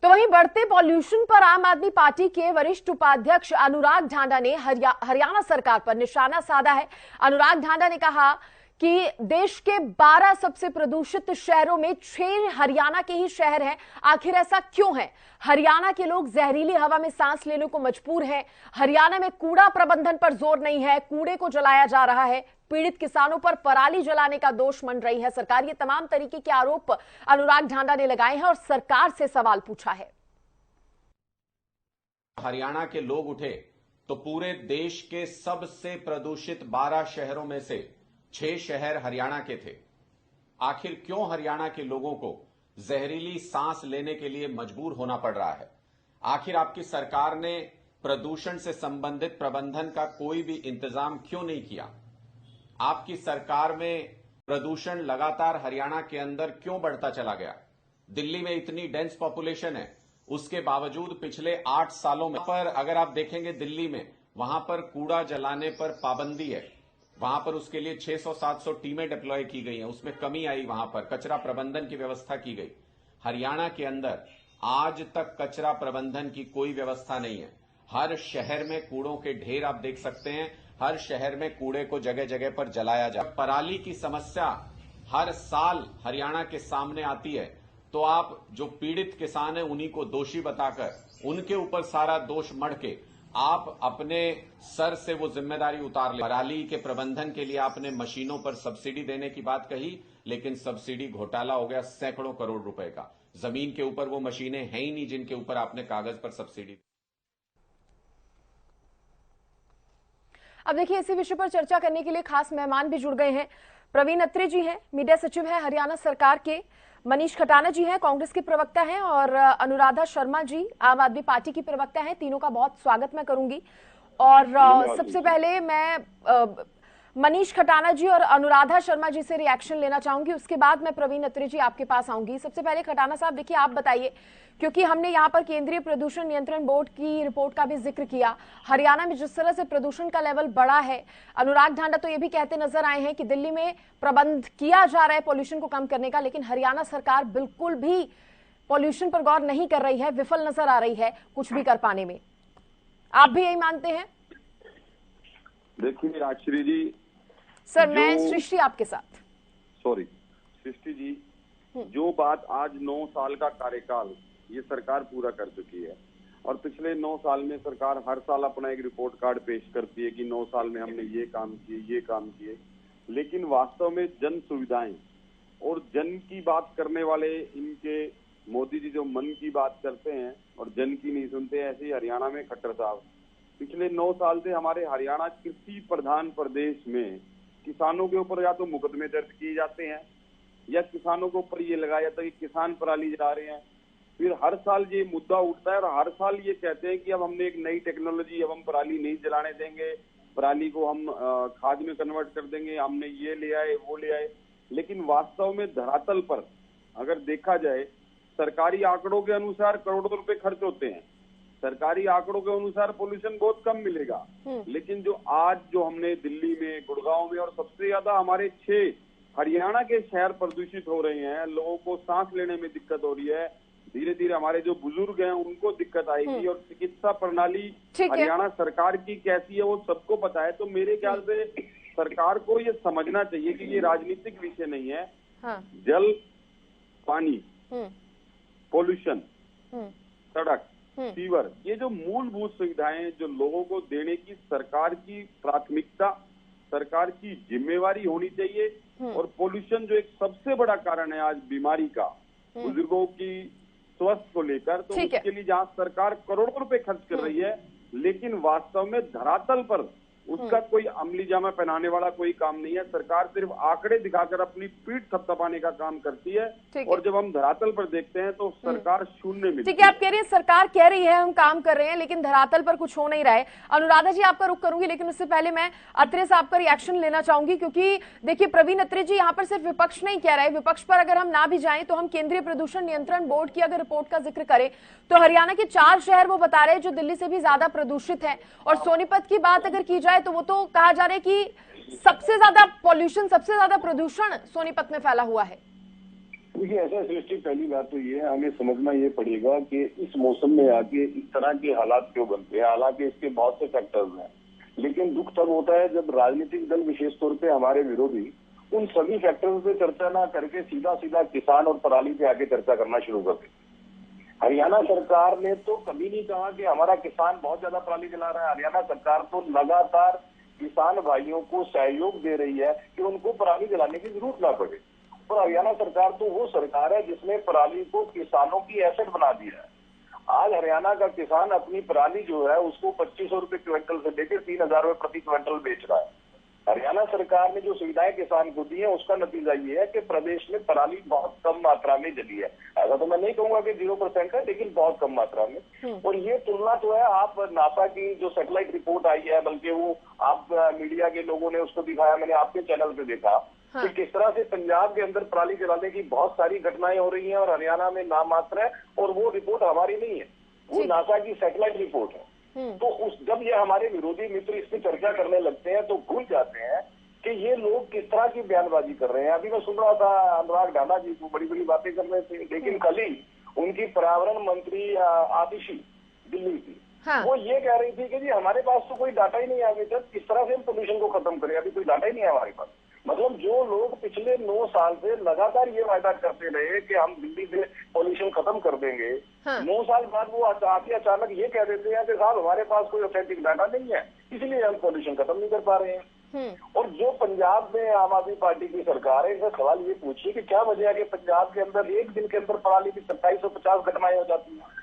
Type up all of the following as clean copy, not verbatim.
तो वहीं बढ़ते पॉल्यूशन पर आम आदमी पार्टी के वरिष्ठ उपाध्यक्ष अनुराग ढांडा ने हरियाणा सरकार पर निशाना साधा है। अनुराग ढांडा ने कहा कि देश के 12 सबसे प्रदूषित शहरों में 6 हरियाणा के ही शहर हैं। आखिर ऐसा क्यों है? हरियाणा के लोग जहरीली हवा में सांस लेने को मजबूर हैं। हरियाणा में कूड़ा प्रबंधन पर जोर नहीं है, कूड़े को जलाया जा रहा है। पीड़ित किसानों पर पराली जलाने का दोष मंड रही है सरकार। ये तमाम तरीके के आरोप अनुराग ढांडा ने लगाए हैं और सरकार से सवाल पूछा है। हरियाणा के लोग उठे तो पूरे देश के सबसे प्रदूषित 12 शहरों में से 6 शहर हरियाणा के थे। आखिर क्यों हरियाणा के लोगों को जहरीली सांस लेने के लिए मजबूर होना पड़ रहा है? आखिर आपकी सरकार ने प्रदूषण से संबंधित प्रबंधन का कोई भी इंतजाम क्यों नहीं किया? आपकी सरकार में प्रदूषण लगातार हरियाणा के अंदर क्यों बढ़ता चला गया? दिल्ली में इतनी डेंस पॉपुलेशन है, उसके बावजूद पिछले 8 सालों में पर अगर आप देखेंगे दिल्ली में वहां पर कूड़ा जलाने पर पाबंदी है। वहां पर उसके लिए 600-700 टीमें डिप्लॉय की गई हैं, उसमें कमी आई। वहां पर कचरा प्रबंधन की व्यवस्था की गई। हरियाणा के अंदर आज तक कचरा प्रबंधन की कोई व्यवस्था नहीं है। हर शहर में कूड़ों के ढेर आप देख सकते हैं। हर शहर में कूड़े को जगह जगह पर जलाया जाए। पराली की समस्या हर साल हरियाणा के सामने आती है तो आप जो पीड़ित किसान हैं उन्हीं को दोषी बताकर उनके ऊपर सारा दोष मढ़ के आप अपने सर से वो जिम्मेदारी उतार ले। पराली के प्रबंधन के लिए आपने मशीनों पर सब्सिडी देने की बात कही, लेकिन सब्सिडी घोटाला हो गया सैकड़ों करोड़ रुपए का। जमीन के ऊपर वो मशीनें हैं ही नहीं जिनके ऊपर आपने कागज पर सब्सिडी। अब देखिए, इसी विषय पर चर्चा करने के लिए खास मेहमान भी जुड़ गए हैं। प्रवीण अत्रे जी हैं, मीडिया सचिव हैं हरियाणा सरकार के। मनीष खटाना जी हैं, कांग्रेस के प्रवक्ता हैं। और अनुराधा शर्मा जी आम आदमी पार्टी की प्रवक्ता हैं। तीनों का बहुत स्वागत मैं करूंगी। और सबसे पहले मैं मनीष खटाना जी और अनुराधा शर्मा जी से रिएक्शन लेना चाहूंगी, उसके बाद मैं प्रवीण अत्रे जी आपके पास आऊंगी। सबसे पहले खटाना साहब, देखिए आप बताइए, क्योंकि हमने यहाँ पर केंद्रीय प्रदूषण नियंत्रण बोर्ड की रिपोर्ट का भी जिक्र किया। हरियाणा में जिस तरह से प्रदूषण का लेवल बढ़ा है, अनुराग ढांडा तो ये भी कहते नजर आए हैं कि दिल्ली में प्रबंध किया जा रहा है पॉल्यूशन को कम करने का, लेकिन हरियाणा सरकार बिल्कुल भी पॉल्यूशन पर गौर नहीं कर रही है, विफल नजर आ रही है कुछ भी कर पाने में। आप भी यही मानते हैं? देखिए राजश्री जी, सर मैं सृष्टि आपके साथ। सॉरी सृष्टि जी, जो बात आज 9 साल का कार्यकाल ये सरकार पूरा कर चुकी है और पिछले 9 साल में सरकार हर साल अपना एक रिपोर्ट कार्ड पेश करती है कि 9 साल में हमने ये काम किए, लेकिन वास्तव में जन सुविधाएं और जन की बात करने वाले इनके मोदी जी जो मन की बात करते हैं और जन की नहीं सुनते, ऐसे ही हरियाणा में खट्टर साहब पिछले 9 साल से हमारे हरियाणा कृषि प्रधान प्रदेश में किसानों के ऊपर या तो मुकदमे दर्ज किए जाते हैं या किसानों के ऊपर ये लगाया जाता है कि किसान पराली जला रहे हैं। फिर हर साल ये मुद्दा उठता है और हर साल ये कहते हैं कि अब हमने एक नई टेक्नोलॉजी, अब हम पराली नहीं जलाने देंगे, पराली को हम खाद में कन्वर्ट कर देंगे, हमने ये ले आए वो ले आए। लेकिन वास्तव में धरातल पर अगर देखा जाए, सरकारी आंकड़ों के अनुसार करोड़ों रुपए खर्च होते हैं, सरकारी आंकड़ों के अनुसार पोल्यूशन बहुत कम मिलेगा। लेकिन जो आज जो हमने दिल्ली में, गुड़गांव में और सबसे ज्यादा हमारे 6 हरियाणा के शहर प्रदूषित हो रहे हैं, लोगों को सांस लेने में दिक्कत हो रही है, धीरे धीरे हमारे जो बुजुर्ग हैं उनको दिक्कत आएगी और चिकित्सा प्रणाली हरियाणा सरकार की कैसी है वो सबको पता है। तो मेरे ख्याल से सरकार को ये समझना चाहिए कि ये राजनीतिक विषय नहीं है। जल, पानी, पोल्यूशन, सड़क, सीवर, ये जो मूलभूत सुविधाएं जो लोगों को देने की सरकार की प्राथमिकता, सरकार की जिम्मेवारी होनी चाहिए। और पोल्यूशन जो एक सबसे बड़ा कारण है आज बीमारी का, बुजुर्गों की स्वास्थ्य को लेकर, तो उसके लिए जहाँ सरकार करोड़ों रुपए खर्च कर रही है, लेकिन वास्तव में धरातल पर उसका कोई अमली जामा पहनाने वाला कोई काम नहीं है। सरकार सिर्फ आंकड़े दिखाकर अपनी पीठ थपथपाने का काम करती है और जब हम धरातल पर देखते हैं तो सरकार शून्य मिलती है। ठीक है, आप कह रही है सरकार कह रही है हम काम कर रहे हैं, लेकिन धरातल पर कुछ हो नहीं रहा है। अनुराधा जी आपका रुख करूंगी, लेकिन उससे पहले मैं अत्रे साहब का रिएक्शन लेना चाहूंगी, क्योंकि देखिए प्रवीण अत्रे जी यहाँ पर सिर्फ विपक्ष नहीं कह रहे। विपक्ष पर अगर हम ना भी जाएं तो हम केंद्रीय प्रदूषण नियंत्रण बोर्ड की अगर रिपोर्ट का जिक्र करें तो हरियाणा के 4 शहर वो बता रहे हैं जो दिल्ली से भी ज्यादा प्रदूषित है। और सोनीपत की बात अगर की जाए तो वो तो कहा जा रहा है कि सबसे ज्यादा पॉल्यूशन, सबसे ज्यादा प्रदूषण सोनीपत में फैला हुआ है। देखिए ऐसा सृष्टि, पहली बात तो ये है, हमें समझना ये पड़ेगा कि इस मौसम में आके इस तरह के हालात क्यों बनते हैं। हालांकि इसके बहुत से फैक्टर्स हैं, लेकिन दुख तब होता है जब राजनीतिक दल, विशेष तौर पे हमारे विरोधी, उन सभी फैक्टर्स पे चर्चा ना करके सीधा सीधा किसान और पराली पे आके चर्चा करना शुरू कर देते। हरियाणा सरकार ने तो कभी नहीं कहा कि हमारा किसान बहुत ज्यादा पराली जला रहा है। हरियाणा सरकार तो लगातार किसान भाइयों को सहयोग दे रही है कि उनको पराली जलाने की जरूरत ना पड़े। और हरियाणा सरकार तो वो सरकार है जिसने पराली को किसानों की एसेट बना दिया है। आज हरियाणा का किसान अपनी पराली जो है उसको 2500 रुपए क्विंटल से लेकर 3000 रुपए प्रति क्विंटल बेच रहा है। हरियाणा सरकार ने जो सुविधाएं किसान को दी है उसका नतीजा ये है कि प्रदेश में पराली बहुत कम मात्रा में जली है। ऐसा तो मैं नहीं कहूंगा कि 0% है, लेकिन बहुत कम मात्रा में। और ये तुलना तो है, आप नासा की जो सैटेलाइट रिपोर्ट आई है, बल्कि वो आप मीडिया के लोगों ने उसको दिखाया, मैंने आपके चैनल पे देखा कि किस तरह से पंजाब के अंदर पराली जलाने की बहुत सारी घटनाएं हो रही हैं और हरियाणा में नाम मात्र है। और वो रिपोर्ट हमारी नहीं है, वो नासा की सैटेलाइट रिपोर्ट है। तो जब ये हमारे विरोधी मित्र इस पर चर्चा करने लगते हैं तो भूल जाते हैं कि ये लोग किस तरह की बयानबाजी कर रहे हैं। अभी मैं सुन रहा था अनुराग ढांडा जी को बड़ी बड़ी बातें कर रहे थे, लेकिन कल ही उनकी पर्यावरण मंत्री आतिशी दिल्ली की, वो ये कह रही थी कि जी हमारे पास तो कोई डाटा ही नहीं है, अभी तक किस तरह से हम पोल्यूशन को खत्म करें, अभी कोई डाटा ही नहीं है हमारे पास। मतलब जो लोग पिछले 9 साल से लगातार ये वायदा करते रहे कि हम दिल्ली से पॉल्यूशन खत्म कर देंगे, 9 साल बाद वो अचानक ये कह देते हैं कि साहब हमारे पास कोई ऑथेंटिक डाटा नहीं है, इसलिए हम पॉल्यूशन खत्म नहीं कर पा रहे हैं। और जो पंजाब में आम आदमी पार्टी की सरकार है, इनसे सवाल ये पूछिए कि क्या वजह है कि पंजाब के अंदर एक दिन के अंदर पराली की 2750 घटनाएं हो जाती हैं।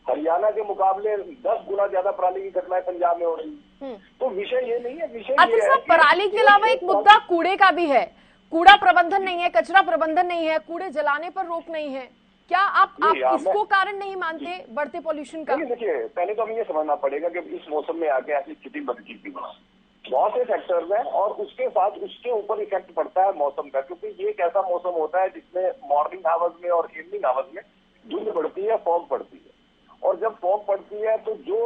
हरियाणा के मुकाबले 10 गुना ज्यादा पराली की घटनाएं पंजाब में हो रही है। तो विषय ये नहीं है, विषय ये है पराली के अलावा एक मुद्दा कूड़े का भी है। कूड़ा प्रबंधन नहीं है, कचरा प्रबंधन नहीं है, कूड़े जलाने पर रोक नहीं है। क्या आप इसको कारण नहीं मानते बढ़ते पॉल्यूशन का? देखिए, पहले तो हमें ये समझना पड़ेगा कि इस मौसम में आके ऐसी स्थिति बन चुकी है। बहुत से फैक्टर्स हैं और उसके साथ उसके ऊपर इफेक्ट पड़ता है मौसम का, क्योंकि ये एक ऐसा मौसम होता है जिसमें मॉर्निंग आवर्स में और इवनिंग आवर्स में धुंध पड़ती है, फॉग पड़ती है। और जब फॉग पड़ती है तो जो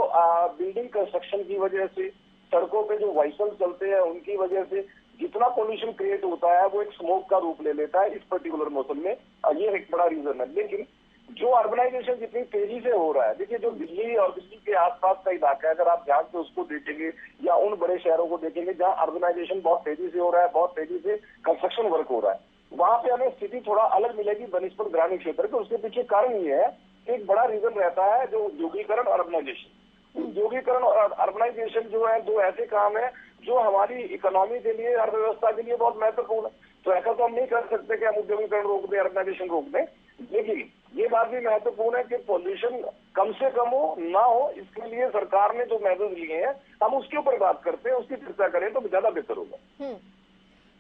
बिल्डिंग कंस्ट्रक्शन की वजह से, सड़कों पे जो व्हीकल चलते हैं उनकी वजह से जितना पोल्यूशन क्रिएट होता है वो एक स्मोक का रूप ले लेता है इस पर्टिकुलर मौसम में। ये एक बड़ा रीजन है। लेकिन जो अर्बनाइजेशन जितनी तेजी से हो रहा है, देखिए जो दिल्ली और दिल्ली के आसपास का इलाका है, अगर आप ध्यान से उसको देखेंगे या उन बड़े शहरों को देखेंगे जहां अर्बनाइजेशन बहुत तेजी से हो रहा है, बहुत तेजी से कंस्ट्रक्शन वर्क हो रहा है, वहां पे हमें स्थिति थोड़ा अलग मिलेगी बनिस्बत ग्रामीण क्षेत्र के। उसके पीछे कारण ये है कि एक बड़ा रीजन रहता है जो उद्योगीकरण और अर्बनाइजेशन। उद्योगीकरण और अर्बनाइजेशन जो है दो ऐसे काम है जो हमारी इकोनॉमी के लिए, अर्थव्यवस्था के लिए बहुत महत्वपूर्ण है। तो ऐसा तो हम नहीं कर सकते कि हम उद्योगीकरण रोक दें, अर्बनाइजेशन रोक दें। लेकिन ये बात भी महत्वपूर्ण है कि पॉल्यूशन कम से कम हो, ना हो, इसके लिए सरकार ने जो मेजर्स लिए हैं हम उसके ऊपर बात करते हैं, उसकी चर्चा करें तो ज्यादा बेहतर होगा।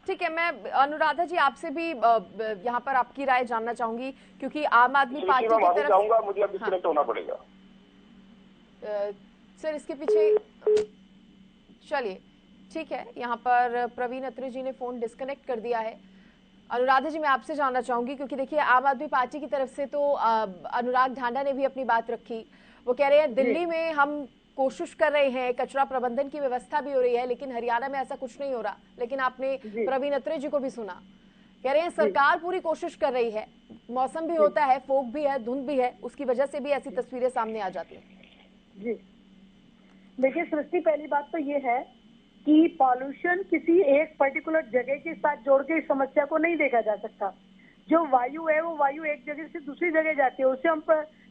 ठीक है, मैं अनुराधा जी आपसे भी यहाँ पर आपकी राय जानना चाहूंगी, क्योंकि आम आदमी पार्टी की तरफ चाहूंगा, मुझे अब डिस्कनेक्ट होना पड़ेगा। सर इसके पीछे चलिए, ठीक है, यहाँ पर प्रवीण अत्रे जी ने फोन डिस्कनेक्ट कर दिया है। अनुराधा जी मैं आपसे जानना चाहूंगी, क्योंकि देखिए आम आदमी पार्टी की तरफ से तो अनुराग ढांडा ने भी अपनी बात रखी। वो कह रहे हैं दिल्ली में हम कोशिश कर रहे हैं, कचरा प्रबंधन की व्यवस्था भी हो रही है, लेकिन हरियाणा में ऐसा कुछ नहीं हो रहा। लेकिन आपने प्रवीण अत्रे जी को भी सुना, कह रहे हैं सरकार पूरी कोशिश कर रही है, मौसम भी होता है, फोग भी है, धुंध भी है, उसकी वजह से भी ऐसी तस्वीरें सामने आ जाती हैं। जी देखिए सृष्टि, पहली बात तो ये है कि पॉल्यूशन किसी एक पर्टिकुलर जगह के साथ जोड़ के इस समस्या को नहीं देखा जा सकता। जो वायु है वो वायु एक जगह से दूसरी जगह जाती है, उसे हम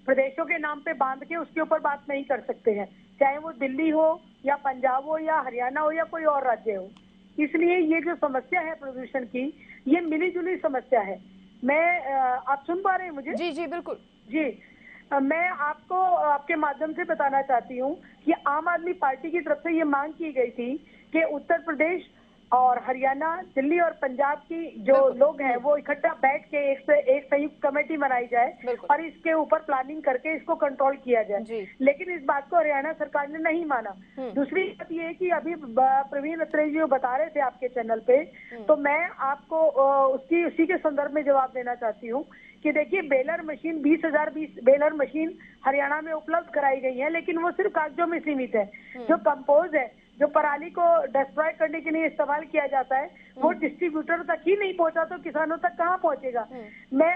प्रदेशों के नाम पे बांध के उसके ऊपर बात नहीं कर सकते हैं, चाहे वो दिल्ली हो या पंजाब हो या हरियाणा हो या कोई और राज्य हो। इसलिए ये जो समस्या है प्रदूषण की, ये मिली जुली समस्या है। मैं आप सुन पा रहे हैं मुझे? जी जी बिल्कुल जी। मैं आपको आपके माध्यम से बताना चाहती हूँ कि आम आदमी पार्टी की तरफ से ये मांग की गई थी कि उत्तर प्रदेश और हरियाणा, दिल्ली और पंजाब की जो लोग हैं वो इकट्ठा बैठ के एक संयुक्त कमेटी बनाई जाए और इसके ऊपर प्लानिंग करके इसको कंट्रोल किया जाए। लेकिन इस बात को हरियाणा सरकार ने नहीं माना। दूसरी बात ये है कि अभी प्रवीण अत्रे जी बता रहे थे आपके चैनल पे, तो मैं आपको उसी के संदर्भ में जवाब देना चाहती हूँ कि देखिए baler machine 20,000 baler machine Haryana में उपलब्ध कराई गई है, लेकिन वो सिर्फ कागजों में सीमित है। जो कंपोज है जो पराली को डिस्ट्रॉय करने के लिए इस्तेमाल किया जाता है वो डिस्ट्रीब्यूटर तक ही नहीं पहुंचा तो किसानों तक कहाँ पहुंचेगा। मैं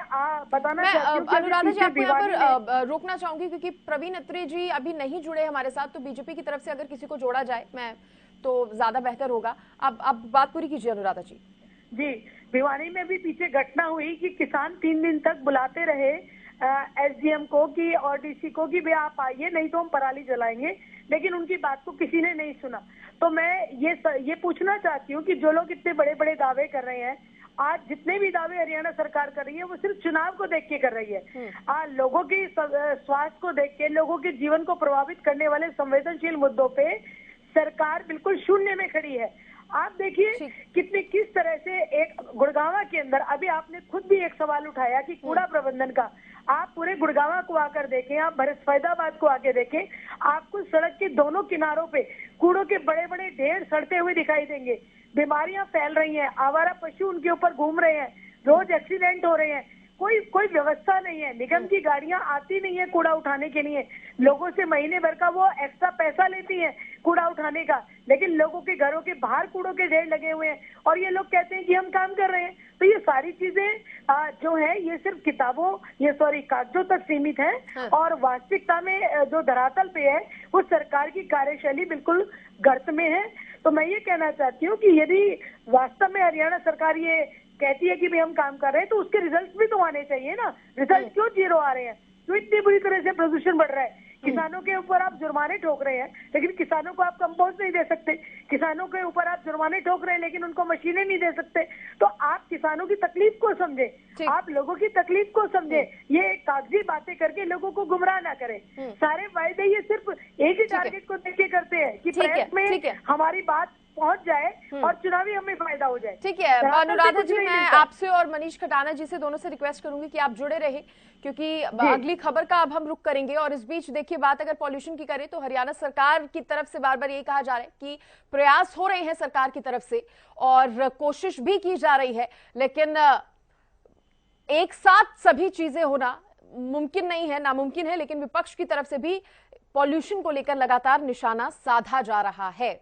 बताना चाहती हूँ कि अनुराधा जी आपको यहाँ भिवानी पर रोकना चाहूंगी क्योंकि प्रवीण अत्रे जी अभी नहीं जुड़े हमारे साथ, तो बीजेपी की तरफ से अगर किसी को जोड़ा जाए मैं तो ज्यादा बेहतर होगा। अब बात पूरी कीजिए अनुराधा जी। जी, भिवानी में भी पीछे घटना हुई कि किसान 3 दिन तक बुलाते रहे एसडीएम को कि और डीसी को कि भैया आप आइए नहीं तो हम पराली जलाएंगे, लेकिन उनकी बात को किसी ने नहीं सुना। तो मैं ये पूछना चाहती हूँ कि जो लोग इतने बड़े बड़े दावे कर रहे हैं, आज जितने भी दावे हरियाणा सरकार कर रही है वो सिर्फ चुनाव को देख के कर रही है। आज लोगों की स्वास्थ्य को देख के, लोगों के जीवन को प्रभावित करने वाले संवेदनशील मुद्दों पे सरकार बिल्कुल शून्य में खड़ी है। आप देखिए किस तरह से एक गुड़गांव के अंदर, अभी आपने खुद भी एक सवाल उठाया कि कूड़ा प्रबंधन का, आप पूरे गुड़गांव को आकर देखें, आप फैजाबाद को आके देखें, आपको सड़क के दोनों किनारों पे कूड़ों के बड़े बड़े ढेर सड़ते हुए दिखाई देंगे। बीमारियां फैल रही हैं, आवारा पशु उनके ऊपर घूम रहे हैं, रोज एक्सीडेंट हो रहे हैं, कोई व्यवस्था नहीं है। निगम की गाड़ियां आती नहीं है कूड़ा उठाने के लिए, लोगों से महीने भर का वो एक्स्ट्रा पैसा लेती हैं कूड़ा उठाने का, लेकिन लोगों के घरों के बाहर कूड़ों के ढेर लगे हुए हैं और ये लोग कहते हैं कि हम काम कर रहे हैं। तो ये सारी चीजें जो है ये सिर्फ कागजों तक सीमित है और वास्तविकता में जो धरातल पे है वो सरकार की कार्यशैली बिल्कुल गर्त में है। तो मैं ये कहना चाहती हूँ कि यदि वास्तव में हरियाणा सरकार ये कहती है कि भाई हम काम कर रहे हैं तो उसके रिजल्ट भी तो आने चाहिए ना। रिजल्ट क्यों 0 आ रहे हैं? क्यों इतनी बुरी तरह से प्रदूषण बढ़ रहा है? किसानों के ऊपर आप जुर्माने ठोक रहे हैं लेकिन किसानों को आप कंपोस्ट नहीं दे सकते, किसानों के ऊपर आप जुर्माने ठोक रहे हैं लेकिन उनको मशीनें नहीं दे सकते। तो आप किसानों की तकलीफ को समझे, आप लोगों की तकलीफ को समझे, ये कागजी बातें करके लोगों को गुमराह ना करें। सारे वायदे ये सिर्फ एक ही टारगेट को देख के करते हैं कि प्रेस में हमारी बात पहुंच जाए और चुनावी हमें फायदा हो जाए। ठीक है अनुराधा जी, मैं आपसे और मनीष खटाना जी से दोनों से रिक्वेस्ट करूंगी कि आप जुड़े रहे क्योंकि अगली खबर का अब हम रुख करेंगे। और इस बीच देखिए, बात अगर पॉल्यूशन की करें तो हरियाणा सरकार की तरफ से बार बार ये कहा जा रहा है कि प्रयास हो रहे हैं सरकार की तरफ से और कोशिश भी की जा रही है, लेकिन एक साथ सभी चीजें होना मुमकिन नहीं है, नामुमकिन है। लेकिन विपक्ष की तरफ से भी पॉल्यूशन को लेकर लगातार निशाना साधा जा रहा है।